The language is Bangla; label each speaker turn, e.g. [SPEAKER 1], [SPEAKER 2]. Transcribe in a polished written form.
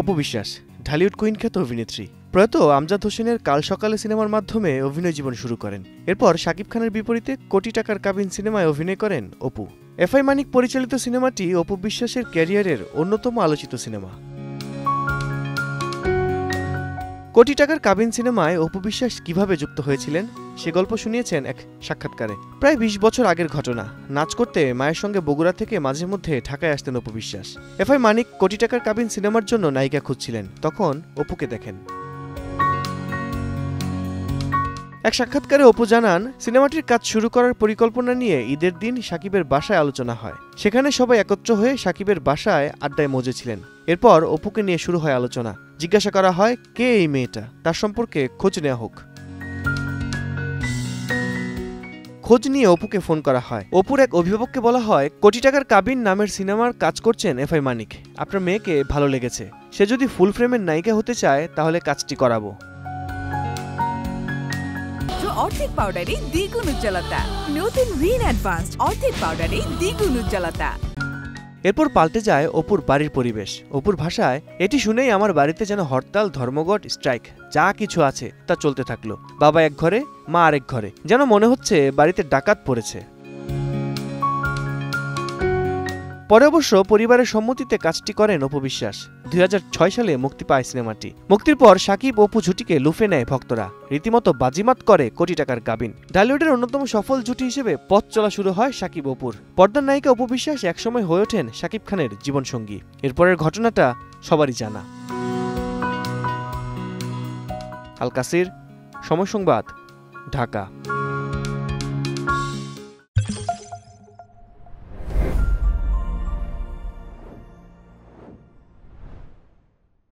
[SPEAKER 1] অপু বিশ্বাস ঢালিউড কুইন খ্যাত অভিনেত্রী। প্রয়াত আমজাদ হোসেনের কাল সকালে সিনেমার মাধ্যমে অভিনয় জীবন শুরু করেন। এরপর শাকিব খানের বিপরীতে কোটি টাকার কাবিন সিনেমায় অভিনয় করেন অপু। এফআই মানিক পরিচালিত সিনেমাটি অপু বিশ্বাসের ক্যারিয়ারের অন্যতম আলোচিত সিনেমা। কোটি টাকার কাবিন সিনেমায় অপু বিশ্বাস কিভাবে যুক্ত হয়েছিলেন সে গল্প শুনিয়েছেন এক সাক্ষাৎকারে। প্রায় ২০ বছর আগের ঘটনা। নাচ করতে মায়ের সঙ্গে বগুড়া থেকে মাঝে মধ্যে ঢাকায় আসতেন অপু বিশ্বাস। এফআই মানিক কোটি টাকার কাবিন সিনেমার জন্য নায়িকা খুঁজছিলেন, তখন অপুকে দেখেন। এক সাক্ষাৎকারে অপু জানান, সিনেমাটির কাজ শুরু করার পরিকল্পনা নিয়ে ঈদের দিন শাকিবের বাসায় আলোচনা হয়। সেখানে সবাই একত্র হয়ে শাকিবের বাসায় আড্ডায় মজেছিলেন। এরপর অপুকে নিয়ে শুরু হয় আলোচনা। জিজ্ঞাসা করা হয় কে এই মেয়েটা, তার সম্পর্কে খোঁজ নেওয়া হোক। খোঁজ নিয়ে অপুকে ফোন করা হয়। অপুর এক অভিভাবককে বলা হয়, কোটি টাকার কাবিন নামের সিনেমার কাজ করছেন এফআই মানিক, আপনার মেয়েকে ভালো লেগেছে, সে যদি ফুল ফ্রেমের নায়িকা হতে চায় তাহলে কাজটি করাবো।
[SPEAKER 2] অর্ধেক পাউডারে দ্বিগুণ উজ্জ্বলতা, নতুন রিন অ্যাডভান্সড অর্ধেক পাউডারে দ্বিগুণ উজ্জ্বলতা।
[SPEAKER 1] এরপর পাল্টে যায় অপুর বাড়ির পরিবেশ। অপুর ভাষায়, এটি শুনেই আমার বাড়িতে যেন হরতাল, ধর্মঘট, স্ট্রাইক যা কিছু আছে তা চলতে থাকলো। বাবা এক ঘরে, মা আরেক ঘরে, যেন মনে হচ্ছে বাড়িতে ডাকাত পড়েছে। পরে অবশ্য পরিবারের সম্মতিতে কাজটি করেন অপু বিশ্বাস। ২০০৬ সালে মুক্তি পায় সিনেমাটি। মুক্তির পর শাকিব অপু জুটিকে লুফে নেয় ভক্তরা, রীতিমতো বাজিমাত করে কোটি টাকার কাবিন। ঢালিউডের অন্যতম সফল জুটি হিসেবে পথ চলা শুরু হয় শাকিব অপুর। পর্দার নায়িকা অপু বিশ্বাস একসময় হয়ে ওঠেন শাকিব খানের জীবনসঙ্গী। এরপরের ঘটনাটা সবারই জানা। আল কাসির, সময় সংবাদ, ঢাকা।